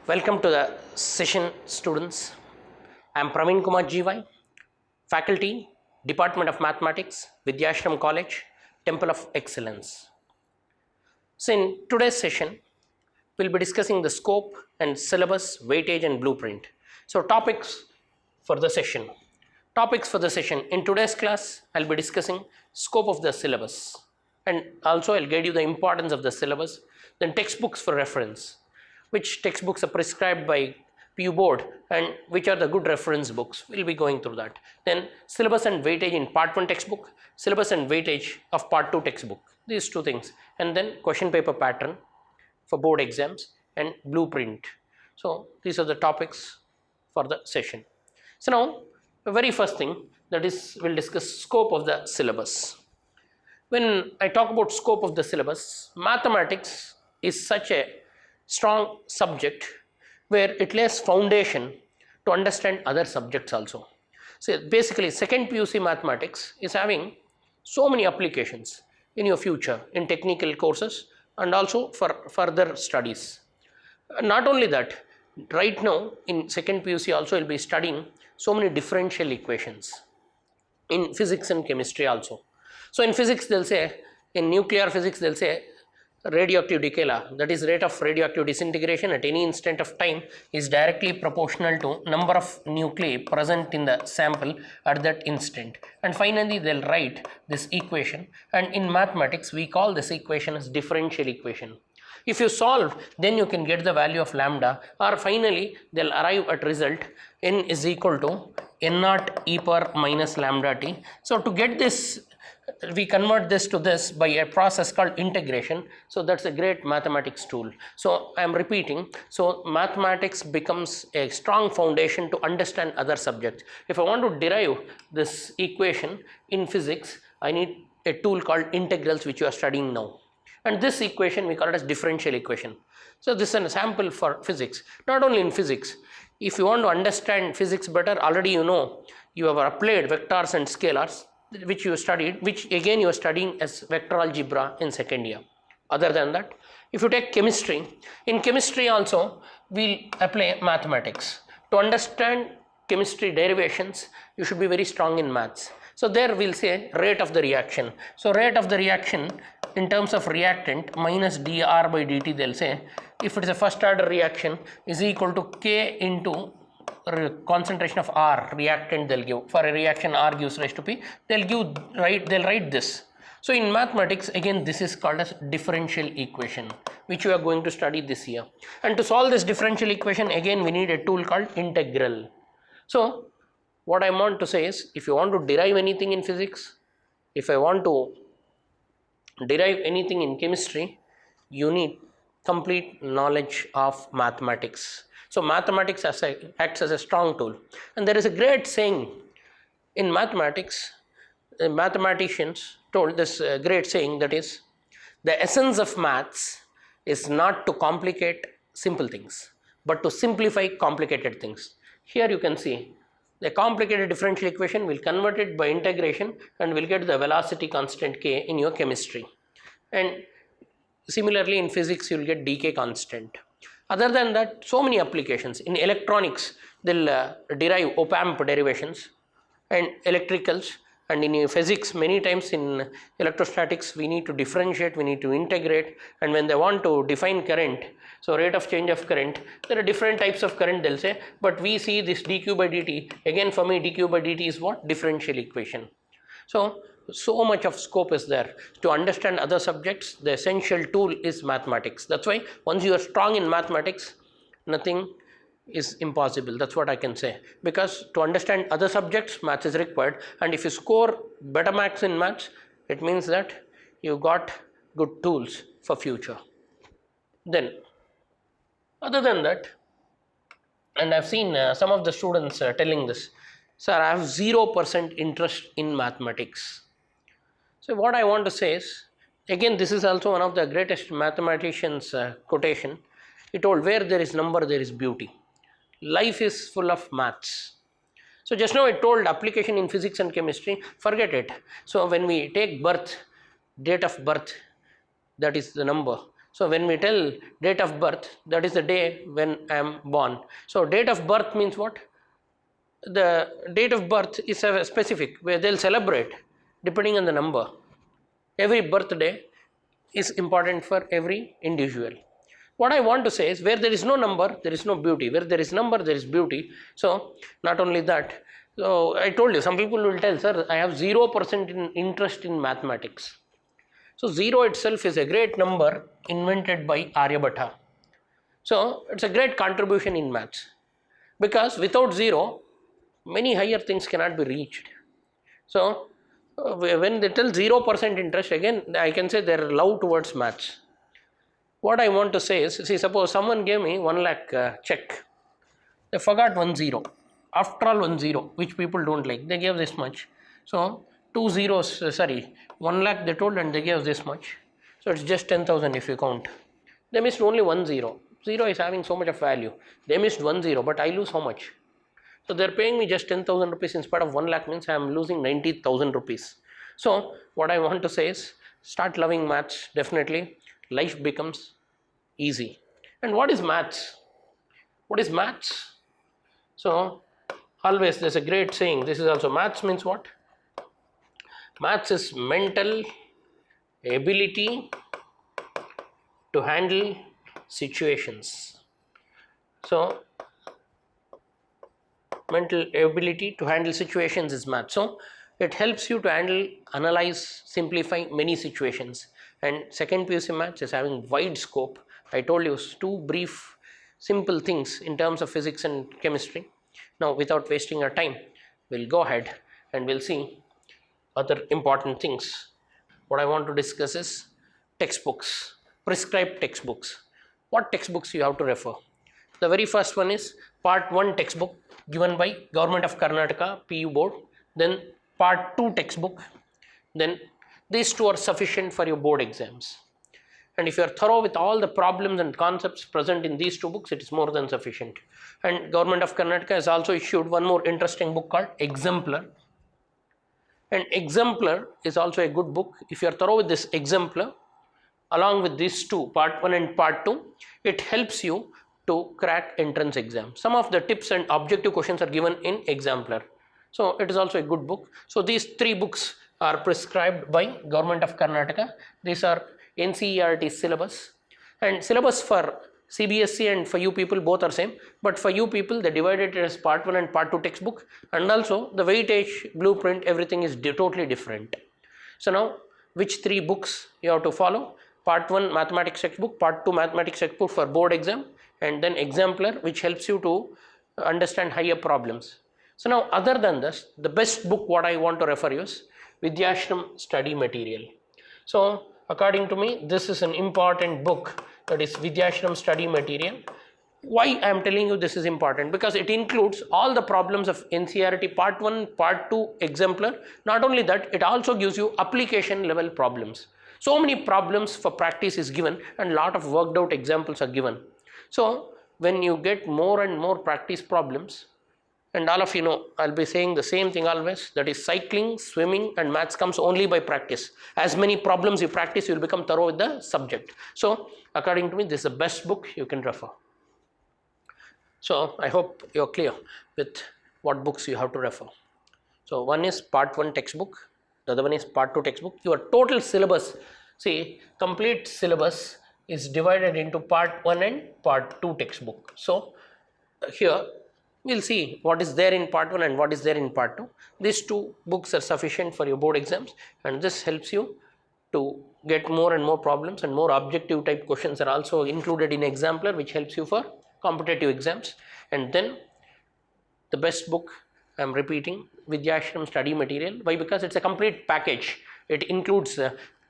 Welcome to the session, students. I am Praveen Kumar GY, Faculty, Department of Mathematics, Vidyashram College, Temple of Excellence. So, in today's session, we'll be discussing the scope and syllabus, weightage, and blueprint. So, topics for the session. In today's class, I'll be discussing scope of the syllabus, and also I'll guide you the importance of the syllabus, then textbooks for reference, which textbooks are prescribed by PU board and which are the good reference books. We'll be going through that. Then syllabus and weightage in part 1 textbook, syllabus and weightage of part 2 textbook, these two things, and then question paper pattern for board exams and blueprint. So these are the topics for the session. So now the very first thing, that is, we'll discuss scope of the syllabus. When I talk about scope of the syllabus, mathematics is such a strong subject where it lays foundation to understand other subjects also. So basically second PUC mathematics is having so many applications in your future in technical courses and also for further studies. Not only that, right now in second PUC also you'll be studying so many differential equations in physics and chemistry also. So in physics they'll say, in nuclear physics they'll say radioactive decay law, that is rate of radioactive disintegration at any instant of time is directly proportional to number of nuclei present in the sample at that instant. And finally they'll write this equation, and in mathematics we call this equation as differential equation. If you solve, then you can get the value of lambda, or finally they'll arrive at result n is equal to n naught e power minus lambda t. So to get this, we convert this to this by a process called integration. So that's a great mathematics tool. So I am repeating, so mathematics becomes a strong foundation to understand other subjects. If I want to derive this equation in physics, I need a tool called integrals, which you are studying now. And this equation we call it as differential equation. So this is an example for physics. Not only in physics, if you want to understand physics better, already you know you have applied vectors and scalars, which you studied, which again you are studying as vector algebra in second year. Other than that, if you take chemistry, in chemistry also we'll apply mathematics. To understand chemistry derivations, you should be very strong in maths. So there we'll say rate of the reaction. So rate of the reaction in terms of reactant minus dr by dt, they'll say if it is a first order reaction is equal to k into concentration of R, reactant they'll give. For a reaction R gives rise to P, they'll write this. So in mathematics again this is called as differential equation, which you are going to study this year. And to solve this differential equation again we need a tool called integral. So what I want to say is, if you want to derive anything in physics, if I want to derive anything in chemistry, you need complete knowledge of mathematics. So mathematics acts as a strong tool. And there is a great saying in mathematics, mathematicians told this great saying, that is, the essence of maths is not to complicate simple things, but to simplify complicated things. Here you can see the complicated differential equation, will convert it by integration and will get the velocity constant k in your chemistry. And similarly in physics you will get dk constant. Other than that, so many applications. In electronics, they'll derive op-amp derivations and electricals, and in physics many times in electrostatics we need to differentiate, we need to integrate, and when they want to define current, so rate of change of current, there are different types of current they'll say, but we see this dq by dt, again for me dq by dt is what? Differential equation. So much of scope is there. To understand other subjects, the essential tool is mathematics. That's why once you are strong in mathematics, nothing is impossible. That's what I can say. Because to understand other subjects, maths is required. And if you score better marks in maths, it means that you got good tools for future. Then, other than that, and I've seen some of the students telling this, sir, I have 0% interest in mathematics. So what I want to say is, again this is also one of the greatest mathematicians quotation. He told, where there is number there is beauty. Life is full of maths. So just now I told application in physics and chemistry, forget it. So when we take birth, date of birth, that is the number. So when we tell date of birth, that is the day when I am born. So date of birth means what? The date of birth is a specific where they'll celebrate depending on the number. Every birthday is important for every individual. What I want to say is, where there is no number, there is no beauty. Where there is number, there is beauty. So not only that, so I told you, some people will tell, sir, I have 0% in interest in mathematics. So 0 itself is a great number invented by Aryabhatta. So it's a great contribution in maths, because without 0, many higher things cannot be reached. So when they tell 0% interest, again I can say their love towards maths. What I want to say is, see, suppose someone gave me 1 lakh check. They forgot 1 0. After all, 1 0, which people don't like, they gave this much. So 2 zeros, 1 lakh they told, and they gave this much. So it's just 10,000 if you count. They missed only 1 0. 0 is having so much of value. They missed 1 0, but I lose how much? So they're paying me just 10,000 rupees in spite of 1 lakh, means I am losing 90,000 rupees. So what I want to say is, start loving maths. Definitely life becomes easy. And what is maths? What is maths? So always there's a great saying, this is also, maths means what? Maths is mental ability to handle situations. So mental ability to handle situations is math. So it helps you to handle, analyze, simplify many situations. And second PUC maths is having wide scope. I told you 2 brief simple things in terms of physics and chemistry. Now without wasting our time, we'll go ahead and we'll see other important things. What I want to discuss is textbooks, prescribed textbooks. What textbooks you have to refer? The very first one is part 1 textbook given by Government of Karnataka PU board, then part 2 textbook, then these 2 are sufficient for your board exams. And if you are thorough with all the problems and concepts present in these 2 books, it is more than sufficient. And Government of Karnataka has also issued one more interesting book called Exemplar. And Exemplar is also a good book. If you are thorough with this Exemplar, along with these 2, part 1 and part 2, it helps you to crack entrance exam. Some of the tips and objective questions are given in Exemplar. So it is also a good book. So these 3 books are prescribed by Government of Karnataka. These are NCERT syllabus, and syllabus for CBSE and for you people both are same, but for you people they divided it as part 1 and part 2 textbook, and also the weightage, blueprint, everything is totally different. So now which 3 books you have to follow? Part 1 mathematics textbook, part 2 mathematics textbook for board exam, and then Exemplar, which helps you to understand higher problems. So now other than this, the best book what I want to refer you is Vidyashram study material. So according to me, this is an important book, that is Vidyashram study material. Why I am telling you this is important? Because it includes all the problems of NCERT part 1, part 2 Exemplar. Not only that, it also gives you application level problems. So many problems for practice is given, and lot of worked out examples are given. So when you get more and more practice problems, and all of you know, I'll be saying the same thing always, that is cycling, swimming and maths comes only by practice. As many problems you practice, you will become thorough with the subject. So according to me, this is the best book you can refer. So I hope you're clear with what books you have to refer. So one is part 1 textbook, the other one is part 2 textbook. Your total syllabus, see, complete syllabus is divided into part 1 and part 2 textbook. So here we'll see what is there in part 1 and what is there in part 2. These 2 books are sufficient for your board exams, and this helps you to get more and more problems, and more objective type questions are also included in Exemplar, which helps you for competitive exams. And then the best book, I am repeating, Vidyashram study material. Why? Because it's a complete package. It includes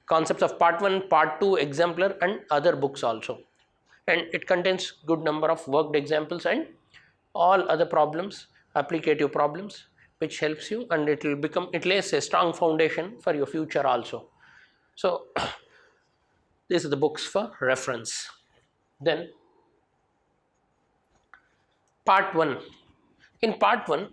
concepts of part 1, part 2 Exemplar and other books also, and it contains good number of worked examples and all other problems, applicative problems, which helps you, and it lays a strong foundation for your future also. So these are the books for reference. Then part 1. In part 1,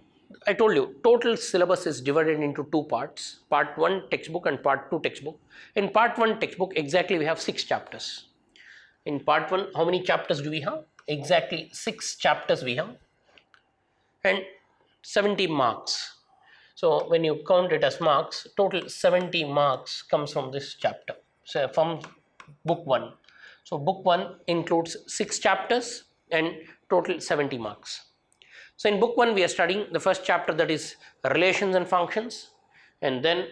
I told you total syllabus is divided into 2 parts, part 1 textbook and part 2 textbook. In part 1 textbook, exactly we have 6 chapters. In part 1, how many chapters do we have? Exactly 6 chapters we have, and 70 marks. So when you count it as marks, total 70 marks comes from this chapter. So from book 1. So book 1 includes 6 chapters and total 70 marks. So in book 1 we are studying the first chapter, that is relations and functions, and then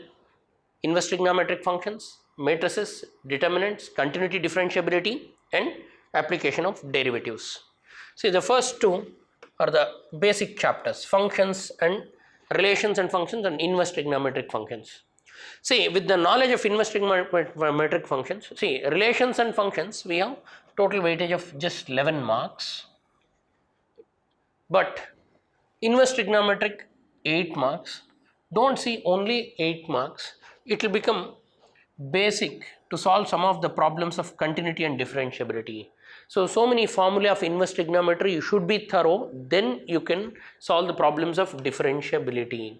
inverse trigonometric functions, matrices, determinants, continuity differentiability, and application of derivatives. See, the first two are the basic chapters, functions and relations and functions, and inverse trigonometric functions. See, with the knowledge of inverse trigonometric functions, see, relations and functions, we have total weightage of just 11 marks, but inverse trigonometric 8 marks. Don't see only 8 marks, it will become basic to solve some of the problems of continuity and differentiability. So many formulae of inverse trigonometry you should be thorough, then you can solve the problems of differentiability.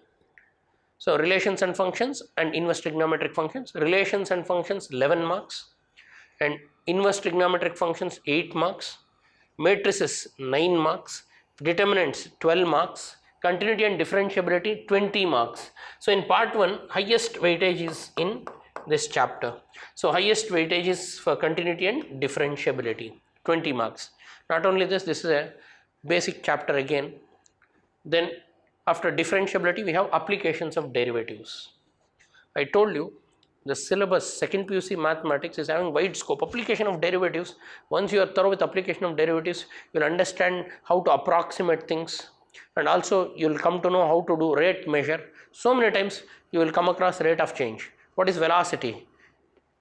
So relations and functions and inverse trigonometric functions, relations and functions 11 marks, and inverse trigonometric functions 8 marks, matrices 9 marks, determinants 12 marks, continuity and differentiability 20 marks. So in part 1, highest weightage is in this chapter. So highest weightage is for continuity and differentiability, 20 marks. Not only this, this is a basic chapter again. Then after differentiability we have applications of derivatives. I told you the syllabus second PUC mathematics is having wide scope. Application of derivatives, once you are thorough with application of derivatives, you will understand how to approximate things, and also you will come to know how to do rate measure. So many times you will come across rate of change. What is velocity?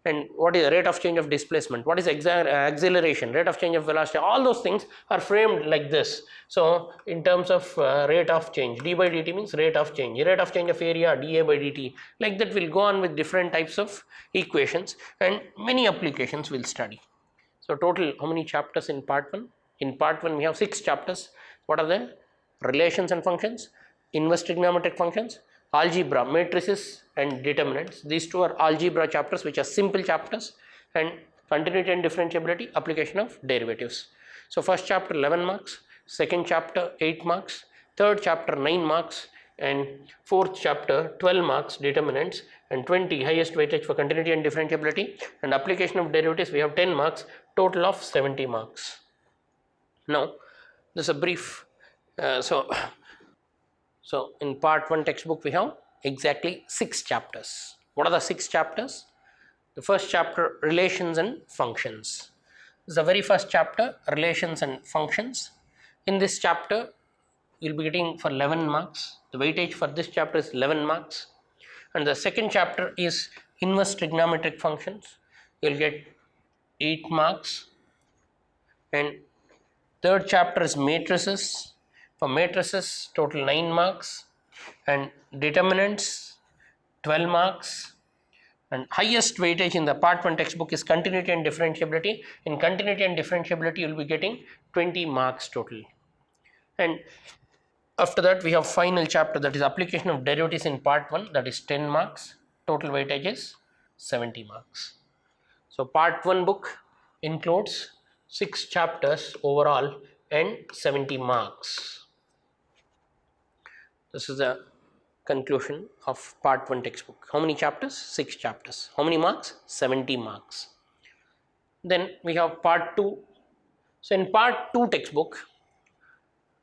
And what is the rate of change of displacement? What is acceleration, rate of change of velocity? All those things are framed like this. So in terms of rate of change, d by dt means rate of change of area, dA by dt. Like that we'll go on with different types of equations, and many applications we'll study. So total how many chapters in part 1? In part 1 we have 6 chapters. What are they? Relations and functions, inverse trigonometric functions, algebra, matrices and determinants. These two are algebra chapters, which are simple chapters, and continuity and differentiability, application of derivatives. So first chapter 11 marks, second chapter 8 marks, third chapter 9 marks, and fourth chapter 12 marks, determinants, and 20 highest weightage for continuity and differentiability, and application of derivatives we have 10 marks, total of 70 marks. Now this is a brief so in part 1 textbook we have exactly 6 chapters. What are the 6 chapters? The first chapter, relations and functions. This is the very first chapter, relations and functions. In this chapter you will be getting for 11 marks. The weightage for this chapter is 11 marks. And the second chapter is inverse trigonometric functions. You will get 8 marks. And third chapter is matrices. For matrices total 9 marks, and determinants 12 marks, and highest weightage in the part 1 textbook is continuity and differentiability. In continuity and differentiability you will be getting 20 marks total. And after that we have final chapter, that is application of derivatives in part 1, that is 10 marks, total weightage is 70 marks. So part 1 book includes 6 chapters overall and 70 marks. This is the conclusion of part 1 textbook. How many chapters? 6 chapters. How many marks? 70 marks. Then we have part 2. So in part 2 textbook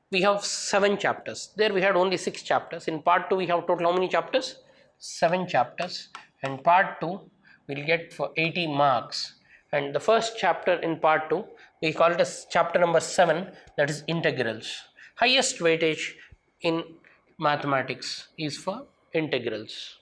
we have 7 chapters. There we had only 6 chapters. In part 2 we have total how many chapters? 7 chapters. And part 2 we will get for 80 marks. And the first chapter in part 2 we call it as chapter number 7, that is integrals. Highest weightage in mathematics is for integrals.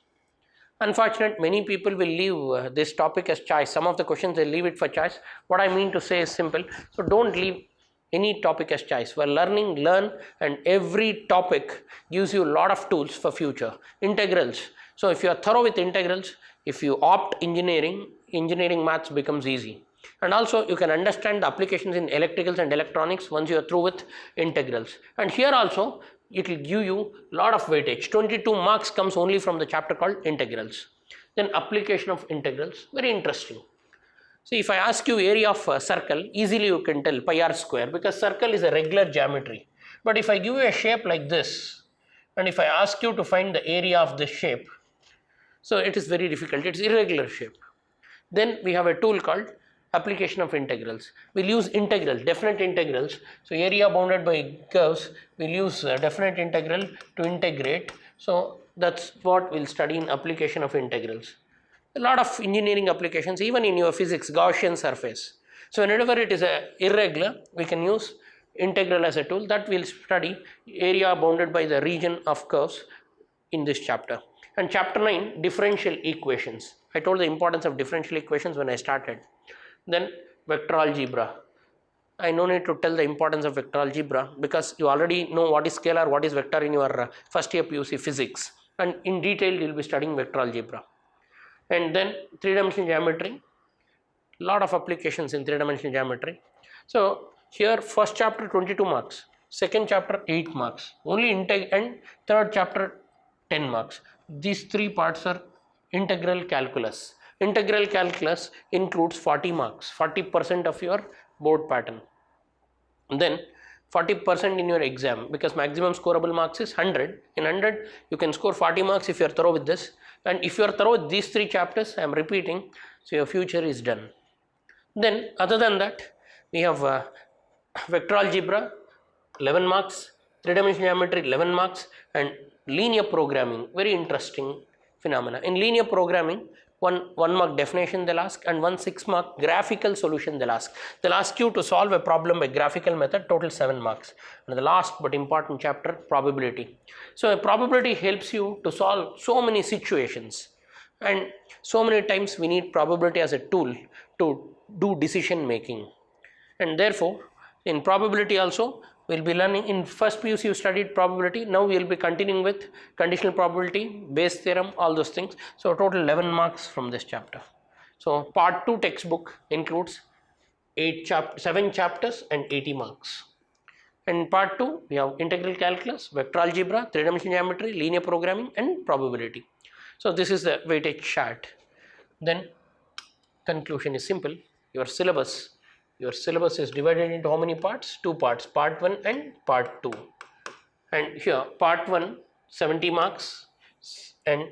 Unfortunately, many people will leave this topic as choice. Some of the questions they leave it for choice. What I mean to say is simple. So don't leave any topic as choice. While learning, learn, and every topic gives you a lot of tools for future. Integrals. So if you are thorough with integrals, if you opt engineering maths becomes easy. And also you can understand the applications in electricals and electronics once you are through with integrals. And here also it will give you a lot of weightage. 22 marks comes only from the chapter called integrals. Then application of integrals, very interesting. So if I ask you area of a circle, easily you can tell pi r square, because circle is a regular geometry. But if I give you a shape like this, and if I ask you to find the area of this shape, so it is very difficult. It's irregular shape. Then we have a tool called application of integrals. We'll use integral, definite integrals. So area bounded by curves, we'll use definite integral to integrate. So that's what we'll study in application of integrals. A lot of engineering applications, even in your physics, Gaussian surface. So whenever it is a irregular, we can use integral as a tool. That we'll study area bounded by the region of curves in this chapter. And chapter 9, differential equations. I told the importance of differential equations when I started. Then vector algebra. I no need to tell the importance of vector algebra, because you already know what is scalar, what is vector in your first year PUC physics, and in detail you will be studying vector algebra. And then three-dimensional geometry, lot of applications in three-dimensional geometry. So here first chapter 22 marks, second chapter 8 marks, only and third chapter 10 marks. These three parts are integral calculus. Integral calculus includes 40 marks, 40% of your board pattern. And then 40% in your exam, because maximum scoreable marks is 100. In 100 you can score 40 marks if you are thorough with this. And if you are thorough with these three chapters, I am repeating, so your future is done. Then other than that, we have vector algebra 11 marks, three-dimensional geometry 11 marks, and linear programming, very interesting phenomena. In linear programming, one mark definition they'll ask, and 1 6 mark graphical solution they'll ask. They'll ask you to solve a problem by graphical method, total 7 marks. And the last but important chapter, probability. So a probability helps you to solve so many situations, and so many times we need probability as a tool to do decision making. And therefore in probability also we'll be learning. In first PUC you studied probability, now we will be continuing with conditional probability, Bayes theorem, all those things. So total 11 marks from this chapter. So part 2 textbook includes 7 chapters and 80 marks. And part 2 we have integral calculus, vector algebra, three-dimensional geometry, linear programming, and probability. So this is the weightage chart. Then conclusion is simple. Your syllabus is divided into how many parts? 2 parts, part 1 and part 2. And here part 1 70 marks and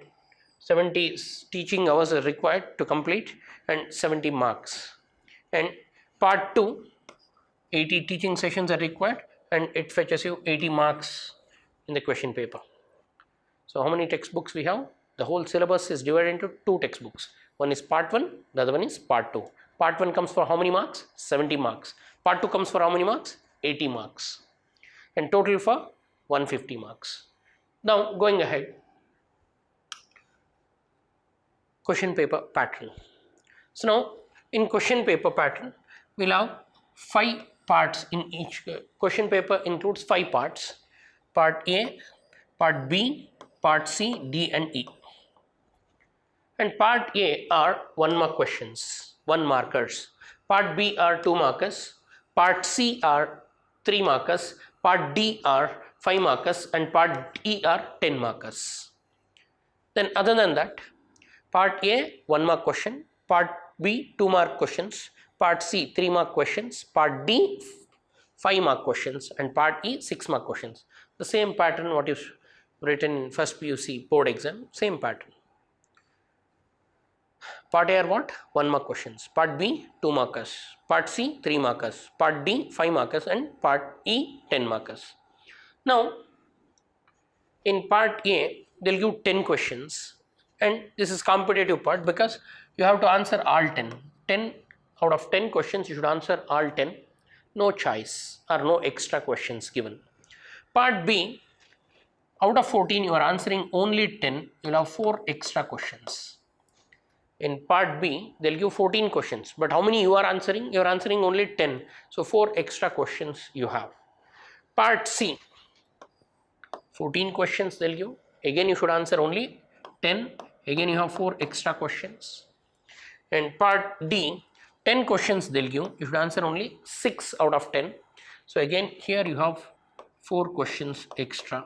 70 teaching hours are required to complete, and 70 marks. And part 2 80 teaching sessions are required, and it fetches you 80 marks in the question paper. So how many textbooks we have? The whole syllabus is divided into 2 textbooks. One is part 1, the other one is part 2. Part 1 comes for how many marks? 70 marks. Part 2 comes for how many marks? 80 marks. And total for 150 marks. Now going ahead, question paper pattern. So now in question paper pattern, we'll have 5 parts in each. Question paper includes 5 parts. Part A, part B, part C, D and E. And part A are 1 mark questions, 1 markers. Part B are 2 markers. Part C are 3 markers. Part D are 5 markers, and part E are 10 markers. Then other than that, part A 1 mark question, part B 2 mark questions, part C 3 mark questions, part D 5 mark questions, and part E 6 mark questions. The same pattern what is written in first PUC board exam, same pattern. Part A are what? 1 mark questions. Part B 2 markers. Part C 3 markers. Part D 5 markers, and part E 10 markers. Now in part A they'll give 10 questions, and this is competitive part because you have to answer all 10. 10 out of 10 questions you should answer all 10. No choice or no extra questions given. Part B, out of 14 you are answering only 10, you'll have 4 extra questions. In part B, they'll give 14 questions, but how many you are answering? You are answering only 10, so 4 extra questions you have. Part C, 14 questions they'll give, again you should answer only 10, again you have 4 extra questions. And part D, 10 questions they'll give, you should answer only 6 out of 10, so again here you have 4 questions extra.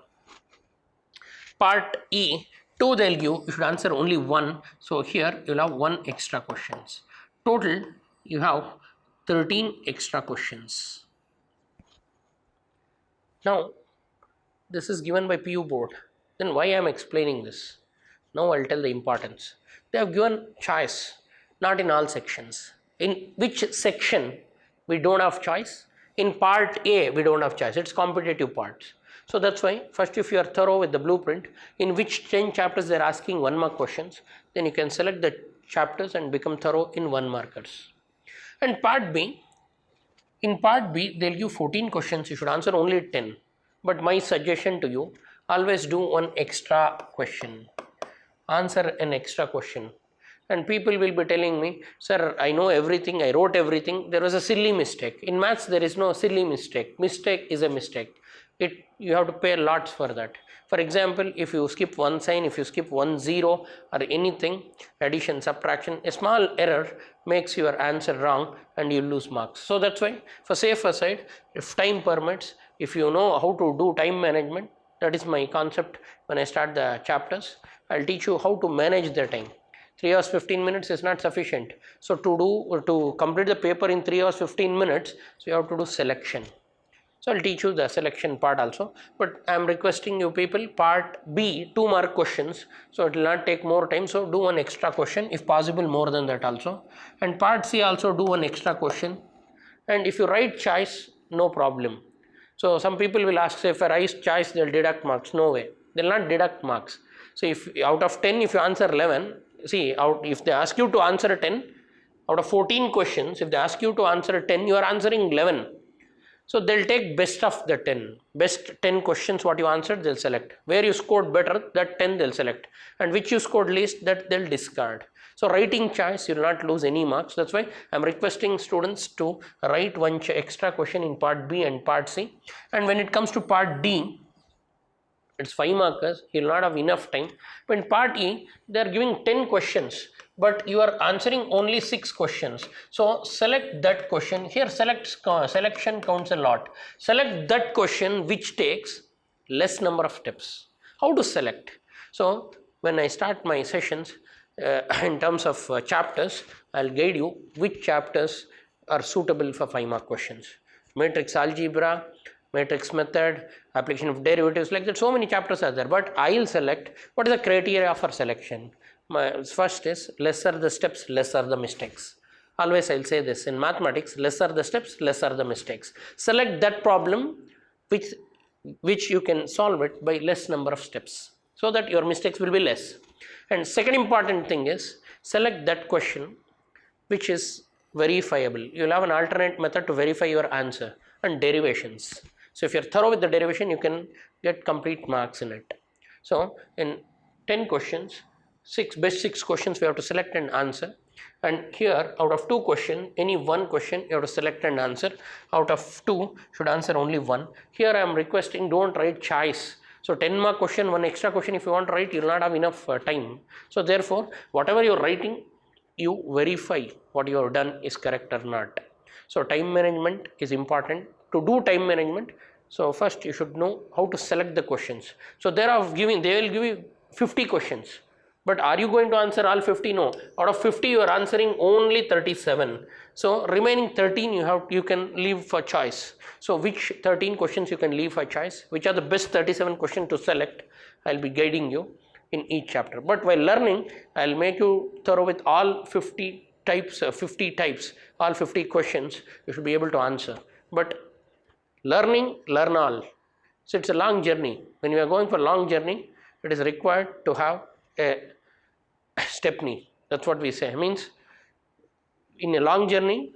Part E, 2 they'll give, you should answer only 1, so here you'll have 1 extra questions. Total you have 13 extra questions. Now, this is given by PU board. Then why I am explaining this? Now I'll tell the importance. They have given choice, not in all sections. In which section we don't have choice? In part A, we don't have choice. It's competitive parts. So that's why first, if you are thorough with the blueprint, in which 10 chapters they're asking 1 mark questions, then you can select the chapters and become thorough in 1 markers. And part B, in part B, they'll give 14 questions. You should answer only 10. But my suggestion to you, always do one extra question. Answer an extra question. And people will be telling me, sir, I know everything, I wrote everything, there was a silly mistake. In maths, there is no silly mistake. Mistake is a mistake. You have to pay lots for that. For example, if you skip one sign, if you skip 1 0 or anything, addition, subtraction, a small error makes your answer wrong and you lose marks. So that's why, for safer side, if time permits, if you know how to do time management, that is my concept when I start the chapters, I'll teach you how to manage the time. 3 hours 15 minutes is not sufficient. So to complete the paper in 3 hours 15 minutes, so you have to do selection. So I'll teach you the selection part also, but I am requesting you people, part B 2 mark questions, so it will not take more time. So do one extra question, if possible more than that also, and part C also do one extra question. And if you write choice, no problem. So some people will ask, say if I write choice, they'll deduct marks. No way, they'll not deduct marks. So if out of 10, if you answer 11, see, if they ask you to answer 10 out of 14 questions, if they ask you to answer 10, you are answering 11. So they'll take best of the 10. Best 10 questions what you answered, they'll select. Where you scored better, that 10 they'll select. And which you scored least, that they'll discard. So writing choice, you will not lose any marks. That's why I'm requesting students to write one extra question in part B and part C. And when it comes to part D, it's 5 markers, you will not have enough time. But in part E, they are giving 10 questions, but you are answering only 6 questions. So select that question. Here selection counts a lot. Select that question which takes less number of steps. How to select? So when I start my sessions in terms of chapters, I'll guide you which chapters are suitable for 5 mark questions. Matrix algebra, matrix method, application of derivatives, like that, so many chapters are there. But I'll select what is the criteria for selection. My first is lesser the steps, lesser the mistakes. Always I'll say this in mathematics, lesser the steps, lesser the mistakes. Select that problem which you can solve it by less number of steps, so that your mistakes will be less. And second important thing is select that question which is verifiable. You will have an alternate method to verify your answer, and derivations. So if you're thorough with the derivation, you can get complete marks in it. So in 10 questions, best 6 questions we have to select and answer. And here out of 2 questions, any one question you have to select and answer. Out of 2 should answer only 1. Here I am requesting, don't write choice. So 10 mark question, 1 extra question if you want to write, you will not have enough time. So therefore, whatever you are writing, you verify what you have done is correct or not. So time management is important. To do time management, so first you should know how to select the questions. So they will give you 50 questions, but are you going to answer all 50? No. Out of 50 you are answering only 37. So remaining 13 you can leave for choice. So which 13 questions you can leave for choice, which are the best 37 questions to select, I'll be guiding you in each chapter. But while learning, I'll make you thorough with all 50 types, all 50 questions you should be able to answer. But learning, learn all. So it's a long journey. When you are going for a long journey, it is required to have a stepney. That's what we say. Means in a long journey,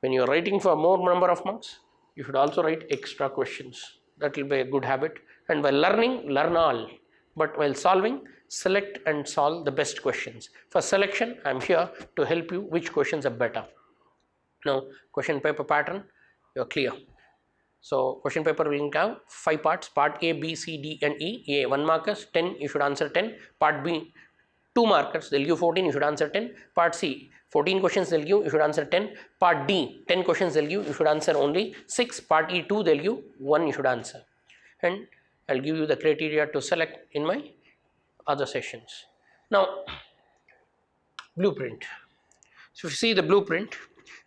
when you are writing for more number of marks, you should also write extra questions. That will be a good habit. And while learning, learn all. But while solving, select and solve the best questions. For selection, I am here to help you which questions are better. Now, question paper pattern, you are clear. So question paper will have 5 parts. Part A, B, C, D and E. A 1 markers, 10 you should answer 10. Part B 2 markers, they'll give 14, you should answer 10. Part C 14 questions they'll give, you should answer 10. Part D 10 questions they'll give, you should answer only 6. Part E 2 they'll give, 1 you should answer. And I'll give you the criteria to select in my other sessions. Now blueprint. So if you see the blueprint,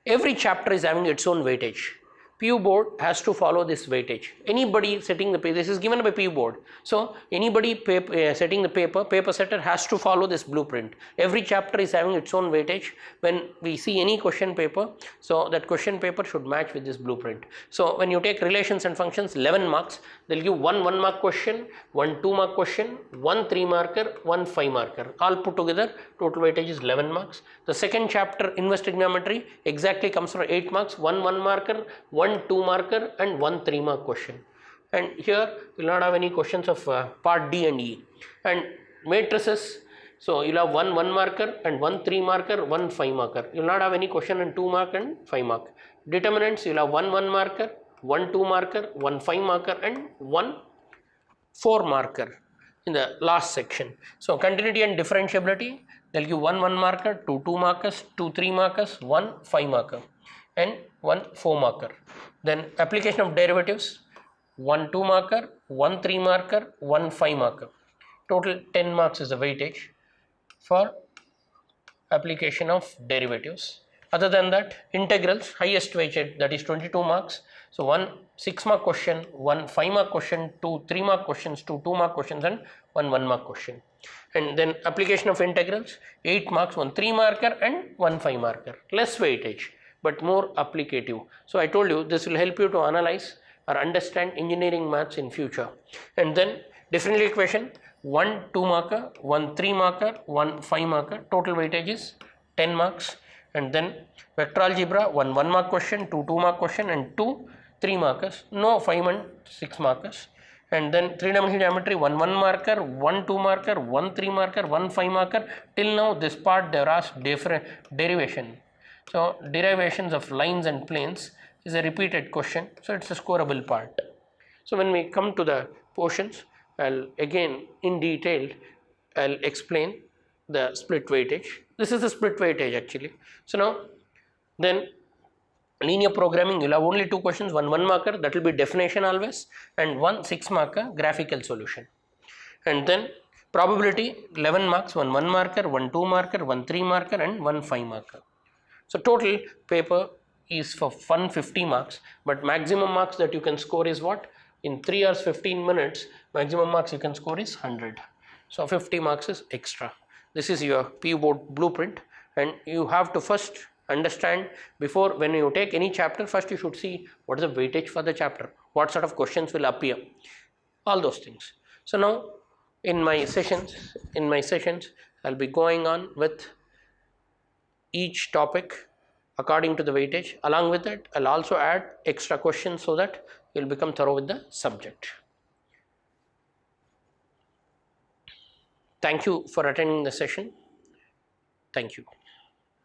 every chapter is having its own weightage. PU board has to follow this weightage. Anybody setting the paper, this is given by PU board. So anybody setting the paper setter has to follow this blueprint. Every chapter is having its own weightage. When we see any question paper, so that question paper should match with this blueprint. So when you take relations and functions, 11 marks, they'll give one 1 mark question, one 2 mark question, one 3 marker, one 5 marker. All put together, total weightage is 11 marks. The second chapter, inverse trigonometry, exactly comes for 8 marks, one 1 marker, one 2 marker and one 3 mark question. And here you will not have any questions of part D and E. And matrices, so you'll have one 1 marker and one 3 marker, one 5 marker. You will not have any question in 2 mark and 5 mark. Determinants, you'll have one 1 marker, one 2 marker, one 5 marker and one 4 marker in the last section. So continuity and differentiability, they'll give one 1 marker, two 2 markers, two 3 markers, one 5 marker and one 4 marker. Then application of derivatives, one 2 marker, one 3 marker, one 5 marker. Total 10 marks is the weightage for application of derivatives. Other than that, integrals, highest weighted, that is 22 marks. So one 6 mark question, one 5 mark question, two 3 mark questions, two 2 mark questions and one 1 mark question. And then application of integrals, 8 marks, one 3 marker and one 5 marker. Less weightage but more applicative. So I told you this will help you to analyze or understand engineering maths in future. And then differential equation, one 2 marker, one 3 marker, one 5 marker, total weightage is 10 marks. And then vector algebra, one 1 mark question, two 2 mark question and two 3 markers, no 5 and 6 markers. And then 3-dimensional geometry, one 1 marker, one 2 marker, one 3 marker, one 5 marker. Till now this part they are asked derivation. So derivations of lines and planes is a repeated question, so it's a scoreable part. So when we come to the portions, I'll again in detail I'll explain the split weightage. This is the split weightage actually. So now then linear programming, you'll have only two questions, one 1 marker, that will be definition always, and one 6 marker graphical solution. And then probability, 11 marks, one 1 marker, one 2 marker, one 3 marker and one 5 marker. So total paper is for 150 marks, but maximum marks that you can score is what? In 3 hours 15 minutes, maximum marks you can score is 100. So 50 marks is extra. This is your PU board blueprint, and you have to first understand, before when you take any chapter, first you should see what is the weightage for the chapter, what sort of questions will appear, all those things. So now in my sessions I'll be going on with each topic according to the weightage. Along with that, I'll also add extra questions so that you'll become thorough with the subject. Thank you for attending the session. Thank you.